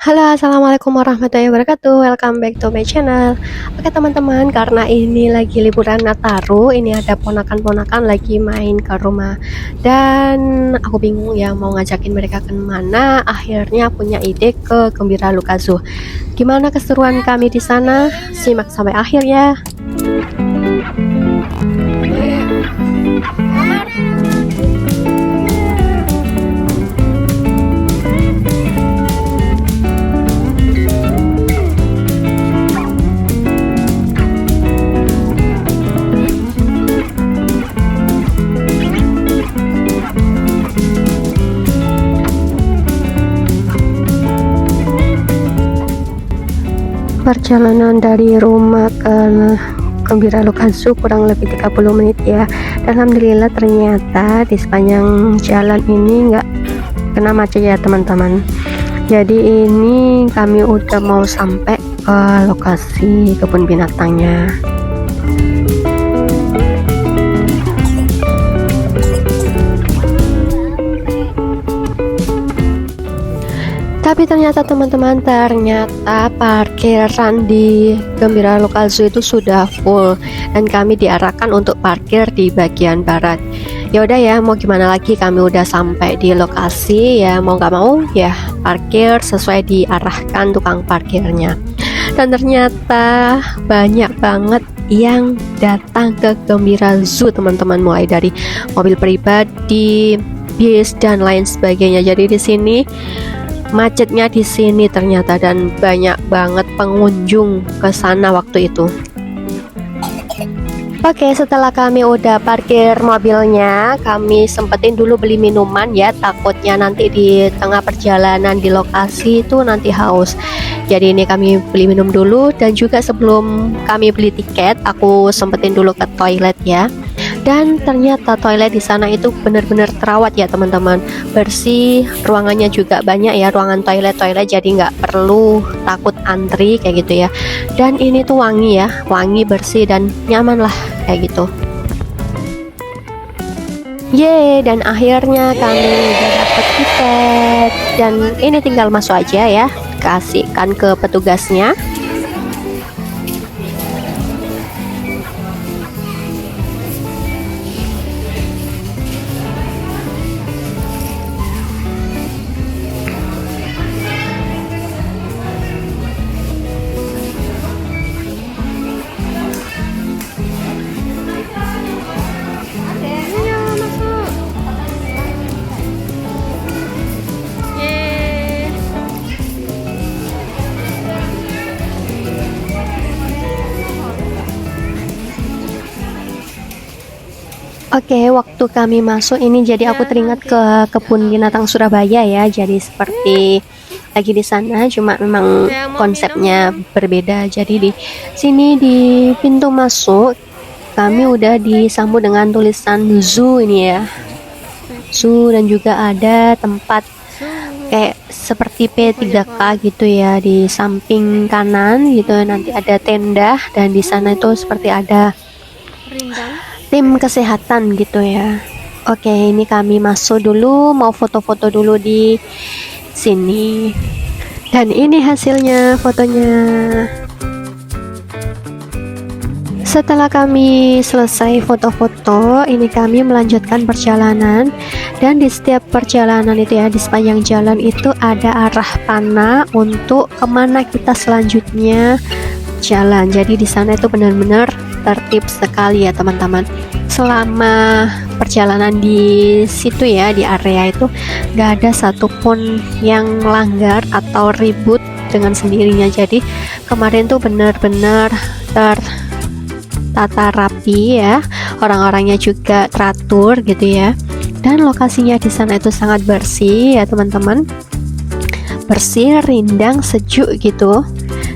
Halo, assalamualaikum warahmatullahi wabarakatuh. Welcome back to my channel. Oke teman-teman, karena ini lagi liburan Nataru, ini ada ponakan-ponakan lagi main ke rumah, dan aku bingung ya mau ngajakin mereka ke mana. Akhirnya punya ide ke Gembira Lukazu. Gimana keseruan kami di sana? Simak sampai akhir ya. Perjalanan dari rumah ke Gembira Lukazu kurang lebih 30 menit ya. Dan alhamdulillah ternyata di sepanjang jalan ini nggak kena macet ya teman-teman. Jadi ini kami udah mau sampai ke lokasi kebun binatangnya. Tapi ternyata teman-teman, ternyata parkiran di Gembira Lukazu itu sudah full dan kami diarahkan untuk parkir di bagian barat. Ya udah ya, mau gimana lagi, kami udah sampai di lokasi ya, mau nggak mau ya parkir sesuai diarahkan tukang parkirnya. Dan ternyata banyak banget yang datang ke Gembira Zoo teman-teman, mulai dari mobil pribadi, bis dan lain sebagainya. Jadi di sini macetnya di sini ternyata, dan banyak banget pengunjung ke sana waktu itu. Oke, setelah kami udah parkir mobilnya, kami sempetin dulu beli minuman ya, takutnya nanti di tengah perjalanan di lokasi itu nanti haus. Jadi ini kami beli minum dulu, dan juga sebelum kami beli tiket, aku sempetin dulu ke toilet ya. Dan ternyata toilet di sana itu benar-benar terawat ya teman-teman, bersih, ruangannya juga banyak ya, ruangan toilet, jadi nggak perlu takut antri kayak gitu ya. Dan ini tuh wangi ya, wangi, bersih dan nyaman lah kayak gitu. Yeay, dan akhirnya kami udah dapet tiket, dan ini tinggal masuk aja ya, kasihkan ke petugasnya. Oke, waktu kami masuk ini jadi aku teringat ke kebun binatang Surabaya ya. Jadi seperti lagi di sana, cuma memang konsepnya berbeda. Jadi di sini di pintu masuk kami udah disambut dengan tulisan zoo ini ya. Zoo, dan juga ada tempat kayak seperti P3K gitu ya di samping kanan gitu. Nanti ada tenda, dan di sana itu seperti ada tim kesehatan gitu ya. Oke, ini kami masuk dulu, mau foto-foto dulu di sini. Dan ini hasilnya fotonya. Setelah kami selesai foto-foto, ini kami melanjutkan perjalanan. Dan di setiap perjalanan itu ya, di sepanjang jalan itu ada arah panah untuk kemana kita selanjutnya jalan. Jadi di sana itu benar-benar tertib sekali ya teman-teman. Selama perjalanan di situ ya, di area itu nggak ada satupun yang melanggar atau ribut dengan sendirinya. Jadi kemarin tuh benar-benar tertata rapi ya, orang-orangnya juga teratur gitu ya. Dan lokasinya di sana itu sangat bersih ya teman-teman, bersih, rindang, sejuk gitu,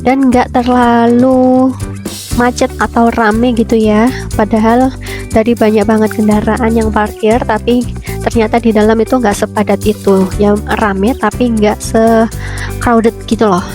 dan nggak terlalu macet atau rame gitu ya. Padahal dari banyak banget kendaraan yang parkir, tapi ternyata di dalam itu nggak sepadat itu ya, rame tapi nggak se-crowded gitu loh.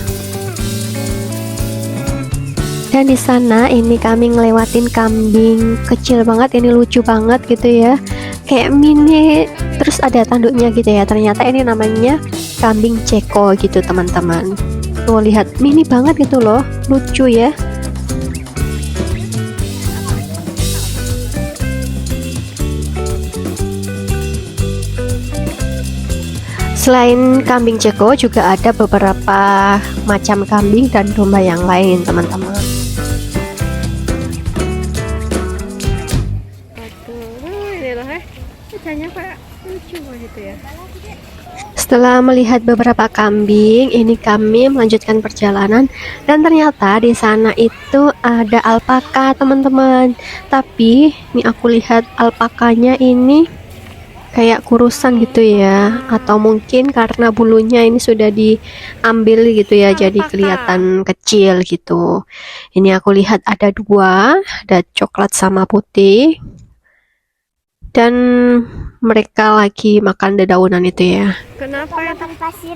Dan di sana ini kami ngelewatin kambing kecil banget, ini lucu banget gitu ya, kayak mini, terus ada tanduknya gitu ya. Ternyata ini namanya kambing ceko gitu teman-teman. Tuh lihat, mini banget gitu loh, lucu ya. Selain kambing ceko juga ada beberapa macam kambing dan domba yang lain teman-teman. Setelah melihat beberapa kambing, ini kami melanjutkan perjalanan dan ternyata di sana itu ada alpaka teman-teman. Tapi ini aku lihat alpakanya ini kayak kurusan gitu ya, atau mungkin karena bulunya ini sudah diambil gitu ya, jadi kelihatan kecil gitu. Ini aku lihat ada dua, ada coklat sama putih, dan mereka lagi makan dedaunan itu ya. Kenapa ya pasir?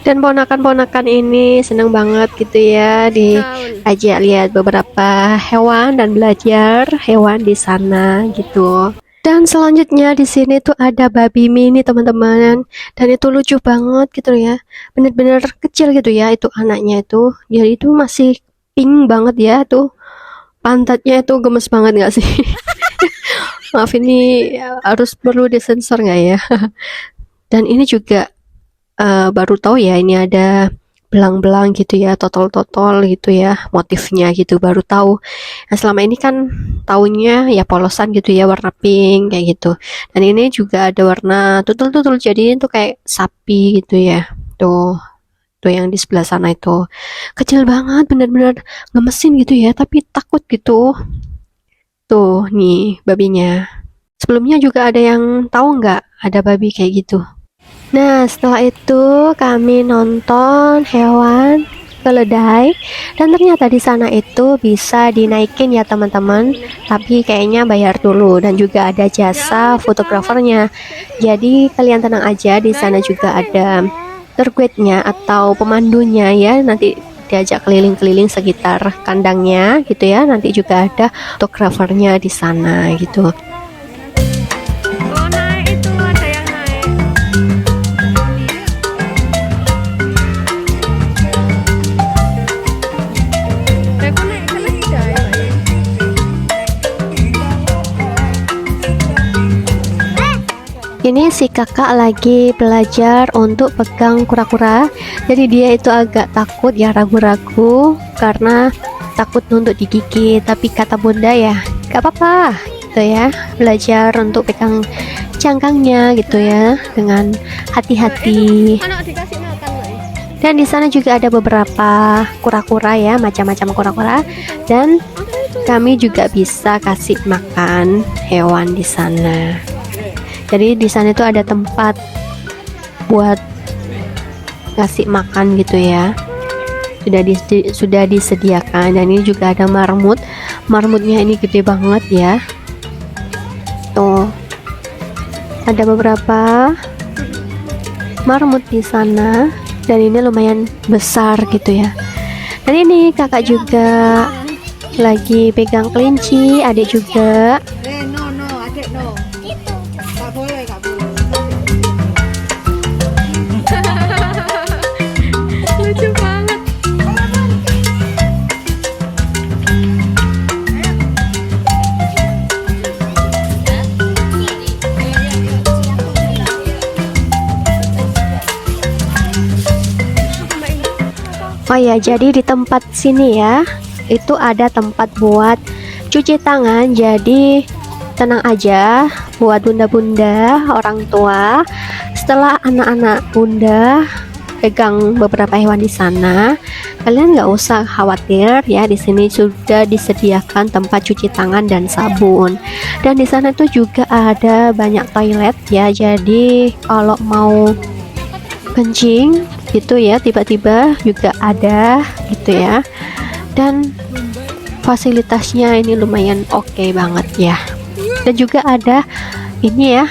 Dan ponakan-ponakan ini seneng banget gitu ya, diajak lihat beberapa hewan dan belajar hewan di sana gitu. Dan selanjutnya di sini tuh ada babi mini teman-teman, dan itu lucu banget gitu ya, bener-bener kecil gitu ya, itu anaknya itu, jadi itu masih pink banget ya, tuh pantatnya itu gemes banget nggak sih? Maaf ini harus perlu disensor nggak ya? Dan ini juga baru tahu ya, ini ada belang-belang gitu ya, totol-totol gitu ya, motifnya gitu, baru tahu. Nah, selama ini kan taunya ya polosan gitu ya, warna pink kayak gitu. Dan ini juga ada warna tutul-tutul, jadi itu kayak sapi gitu ya. Tuh yang di sebelah sana itu kecil banget, bener-bener ngemesin gitu ya, tapi takut gitu. Tuh nih babinya. Sebelumnya juga ada yang tahu nggak ada babi kayak gitu? Nah, setelah itu kami nonton hewan keledai, dan ternyata di sana itu bisa dinaikin ya teman-teman, tapi kayaknya bayar dulu, dan juga ada jasa fotografernya. Jadi kalian tenang aja, di sana juga ada tour guide-nya atau pemandunya ya, nanti diajak keliling-keliling sekitar kandangnya gitu ya. Nanti juga ada fotografernya di sana gitu. Ini si kakak lagi belajar untuk pegang kura-kura, jadi dia itu agak takut ya, ragu-ragu karena takut untuk digigit. Tapi kata bunda ya gak apa-apa gitu ya, belajar untuk pegang cangkangnya gitu ya dengan hati-hati. Dan di sana juga ada beberapa kura-kura ya, macam-macam kura-kura, dan kami juga bisa kasih makan hewan di sana. Jadi di sana itu ada tempat buat ngasih makan gitu ya, sudah disediakan. Dan ini juga ada marmut, marmutnya ini gede banget ya. Tuh ada beberapa marmut di sana, dan ini lumayan besar gitu ya. Dan ini kakak juga lagi pegang kelinci, adik juga. Lucu banget. Oh ya, jadi di tempat sini ya, itu ada tempat buat cuci tangan. Jadi tenang aja buat bunda-bunda, orang tua, setelah anak-anak bunda pegang beberapa hewan di sana, kalian nggak usah khawatir ya, di sini sudah disediakan tempat cuci tangan dan sabun. Dan di sana tuh juga ada banyak toilet ya, jadi kalau mau kencing gitu ya, tiba-tiba juga ada gitu ya. Dan fasilitasnya ini lumayan oke banget ya. Dan juga ada ini ya,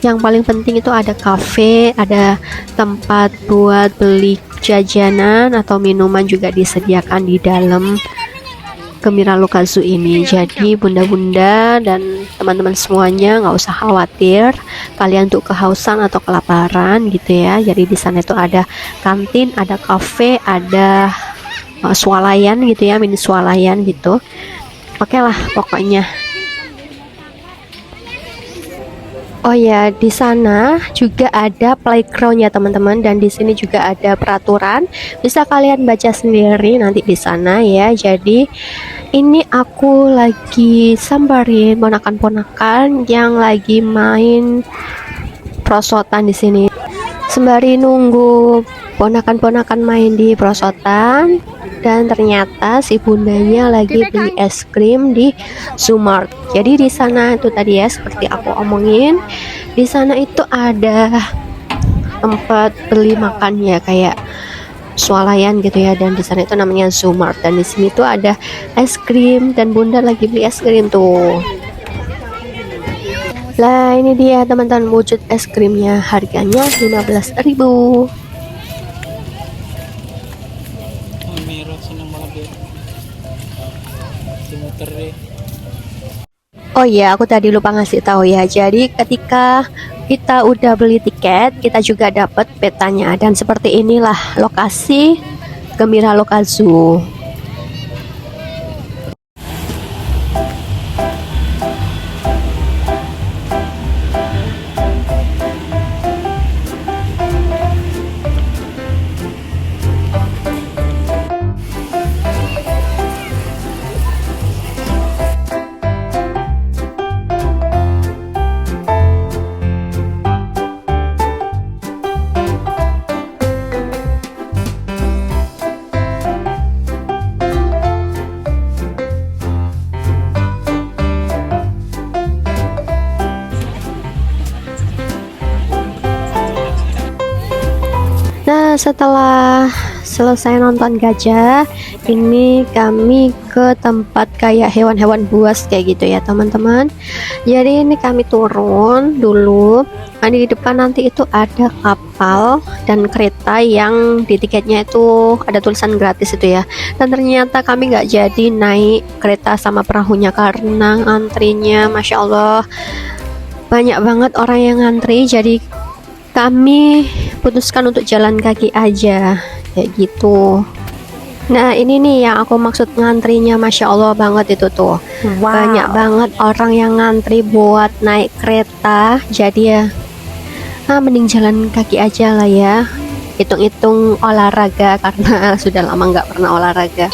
yang paling penting itu ada cafe, ada tempat buat beli jajanan atau minuman juga disediakan di dalam Gembira Lokazu ini. Jadi bunda-bunda dan teman-teman semuanya nggak usah khawatir kalian untuk kehausan atau kelaparan gitu ya. Jadi di sana itu ada kantin, ada kafe, ada swalayan gitu ya, mini swalayan gitu. Oke lah pokoknya. Oh ya, di sana juga ada playground ya teman-teman, dan di sini juga ada peraturan. Bisa kalian baca sendiri nanti di sana ya. Jadi ini aku lagi sambarin ponakan-ponakan yang lagi main prosotan di sini. Sembari nunggu ponakan-ponakan main di prosotan, dan ternyata si bundanya lagi beli es krim di Sumart. Jadi di sana itu tadi ya seperti aku omongin, di sana itu ada tempat beli makan ya kayak swalayan gitu ya, dan di sana itu namanya Sumart, dan di sini tuh ada es krim dan bunda lagi beli es krim tuh. Lah ini dia teman-teman wujud es krimnya, harganya 15.000. Oh iya, aku tadi lupa ngasih tahu ya. Jadi ketika kita udah beli tiket, kita juga dapat petanya, dan seperti inilah lokasi Gembira Lokazu. Nah, setelah selesai nonton gajah, ini kami ke tempat kayak hewan-hewan buas kayak gitu ya teman-teman. Jadi ini kami turun dulu. Nah, di depan nanti itu ada kapal dan kereta yang di tiketnya itu ada tulisan gratis itu ya. Dan ternyata kami nggak jadi naik kereta sama perahunya karena antrinya, masya Allah, banyak banget orang yang ngantri. Jadi kami putuskan untuk jalan kaki aja kayak gitu. Nah ini nih yang aku maksud ngantrinya, masya Allah banget itu tuh. Banyak banget orang yang ngantri buat naik kereta. Jadi ya mending jalan kaki aja lah ya, hitung-hitung olahraga karena sudah lama nggak pernah olahraga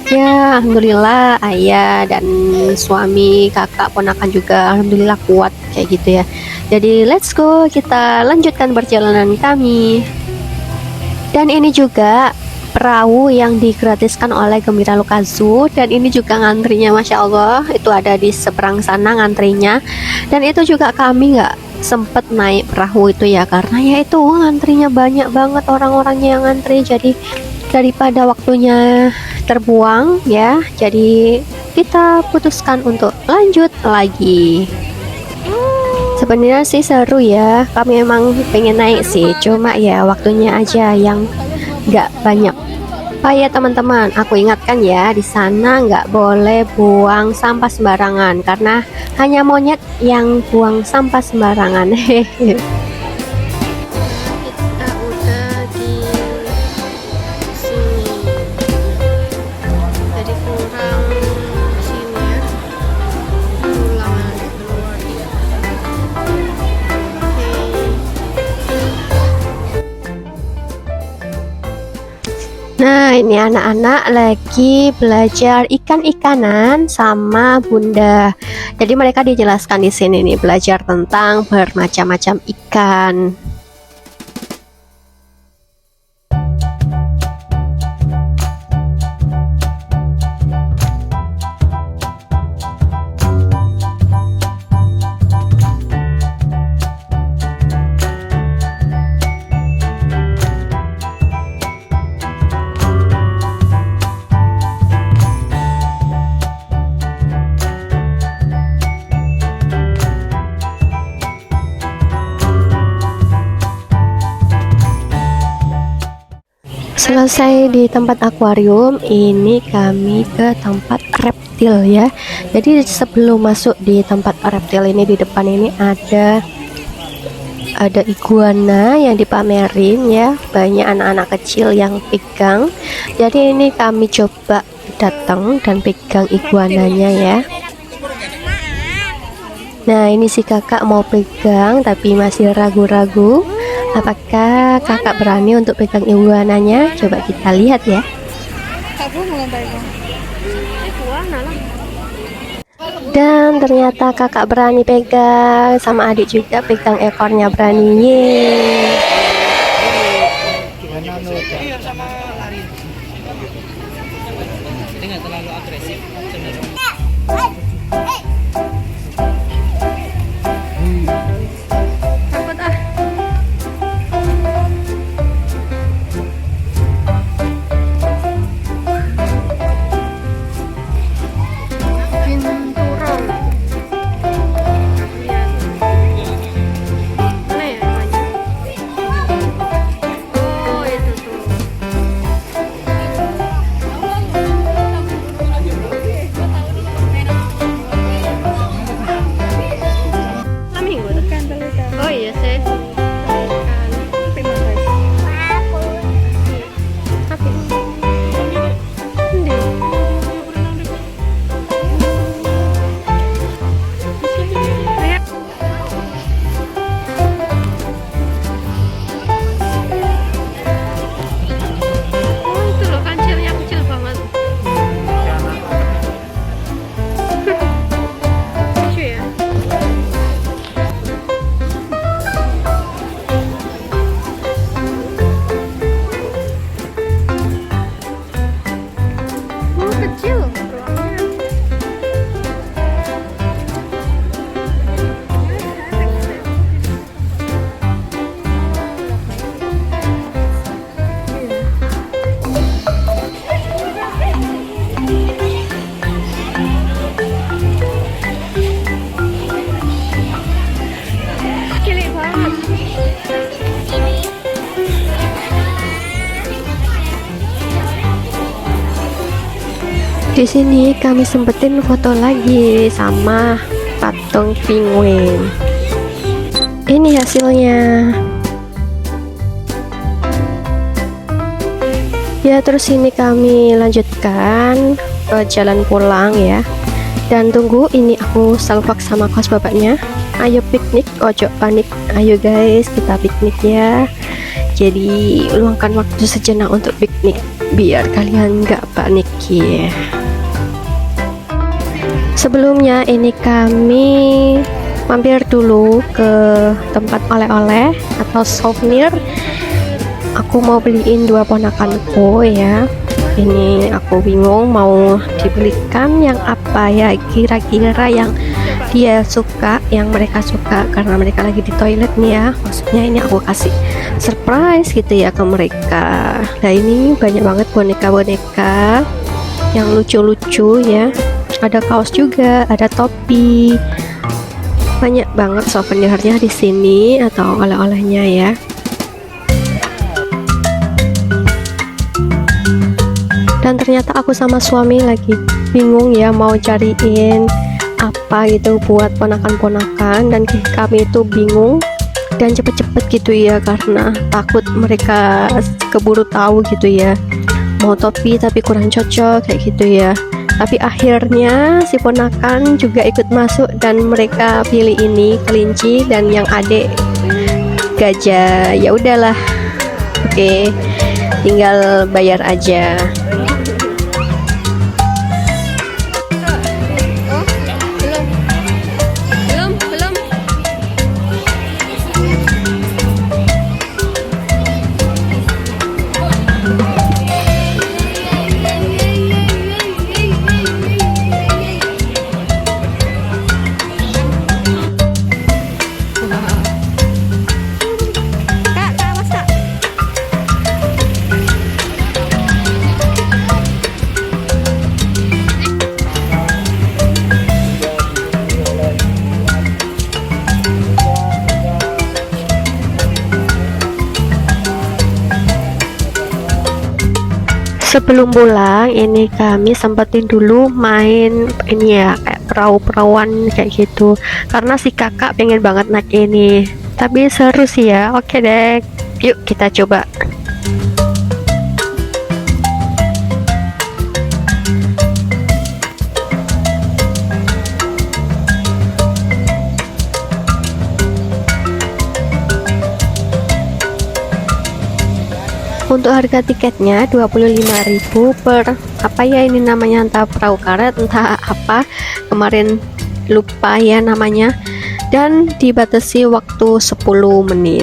ya. Alhamdulillah ayah dan suami, kakak, ponakan juga alhamdulillah kuat kayak gitu ya. Jadi let's go, kita lanjutkan perjalanan kami. Dan ini juga perahu yang digratiskan oleh Gembira Lokazu, dan ini juga ngantrinya masya Allah itu ada di seberang sana ngantrinya. Dan itu juga kami nggak sempet naik perahu itu ya karena ya itu ngantrinya banyak banget orang-orangnya yang ngantri. Jadi daripada waktunya terbuang ya, jadi kita putuskan untuk lanjut lagi. Sebenarnya sih seru ya, kami emang pengen naik sih, cuma ya waktunya aja yang nggak banyak. Oh ya teman-teman, aku ingatkan ya, di sana nggak boleh buang sampah sembarangan karena hanya monyet yang buang sampah sembarangan. Hehehe. Nah ini anak-anak lagi belajar ikan-ikanan sama bunda. Jadi mereka dijelaskan di sini nih belajar tentang bermacam-macam ikan. Selesai di tempat akuarium, ini kami ke tempat reptil ya. Jadi sebelum masuk di tempat reptil ini, di depan ini ada iguana yang dipamerin ya. Banyak anak-anak kecil yang pegang. Jadi ini kami coba datang dan pegang iguananya ya. Nah, ini si kakak mau pegang tapi masih ragu-ragu. Apakah kakak berani untuk pegang iguananya? Coba kita lihat ya. Dan ternyata kakak berani pegang, sama adik juga pegang ekornya, berani. Yeay. Di sini kami sempetin foto lagi sama patung penguin. Ini hasilnya. Ya, terus ini kami lanjutkan jalan pulang ya. Dan tunggu, ini aku salvok sama kos bapaknya. Ayo piknik, ojo panik. Ayo guys, kita piknik ya. Jadi luangkan waktu sejenak untuk piknik biar kalian nggak panik ya. Sebelumnya ini kami mampir dulu ke tempat oleh-oleh atau souvenir. Aku mau beliin dua ponakanku ya. Ini aku bingung mau dibelikan yang apa ya, kira-kira yang dia suka, yang mereka suka, karena mereka lagi di toilet nih ya. Maksudnya ini aku kasih surprise gitu ya ke mereka. Nah, ini banyak banget boneka-boneka yang lucu-lucu ya. Ada kaos juga, ada topi, banyak banget souvenirnya di sini atau oleh-olehnya ya. Dan ternyata aku sama suami lagi bingung ya mau cariin apa gitu buat ponakan-ponakan, dan kami itu bingung dan cepet-cepet gitu ya karena takut mereka keburu tahu gitu ya, mau topi tapi kurang cocok kayak gitu ya. Tapi akhirnya si ponakan juga ikut masuk dan mereka pilih ini kelinci dan yang adik gajah. Ya udahlah, oke, tinggal bayar aja. Sebelum pulang ini kami sempetin dulu main ini ya, kayak perahu-perahuan kayak gitu, karena si kakak pengen banget naik ini, tapi seru sih ya. Oke deh, yuk kita coba. Untuk harga tiketnya 25.000 per apa ya ini namanya, entah perahu karet entah apa, kemarin lupa ya namanya, dan dibatasi waktu 10 menit.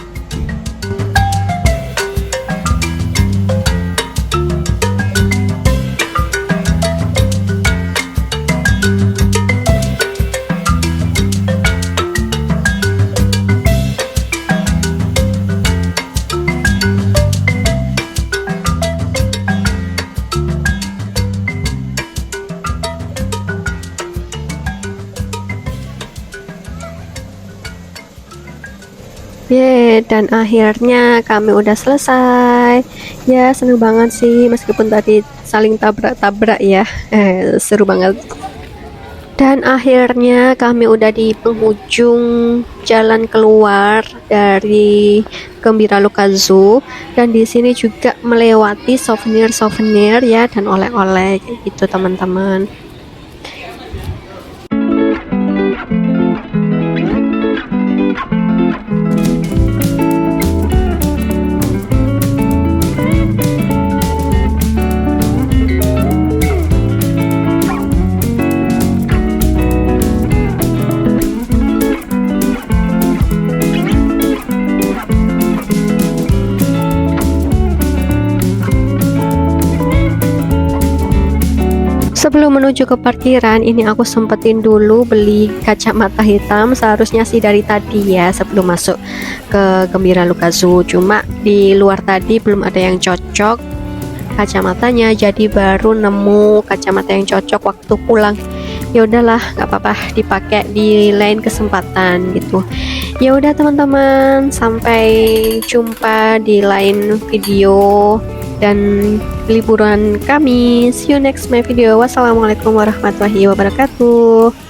Dan akhirnya kami udah selesai. Ya, seneng banget sih meskipun tadi saling tabrak-tabrak ya. Seru banget. Dan akhirnya kami udah di penghujung jalan keluar dari Gembira Loka Zoo, dan di sini juga melewati souvenir-souvenir ya dan oleh-oleh kayak gitu teman-teman. Sebelum menuju ke parkiran ini aku sempetin dulu beli kacamata hitam, seharusnya sih dari tadi ya sebelum masuk ke Gembira Loka Zoo, cuma di luar tadi belum ada yang cocok kacamatanya, jadi baru nemu kacamata yang cocok waktu pulang. Ya udahlah, nggak apa-apa, dipakai di lain kesempatan gitu. Ya udah teman-teman, sampai jumpa di lain video dan liburan kami. See you next my video. Wassalamualaikum warahmatullahi wabarakatuh.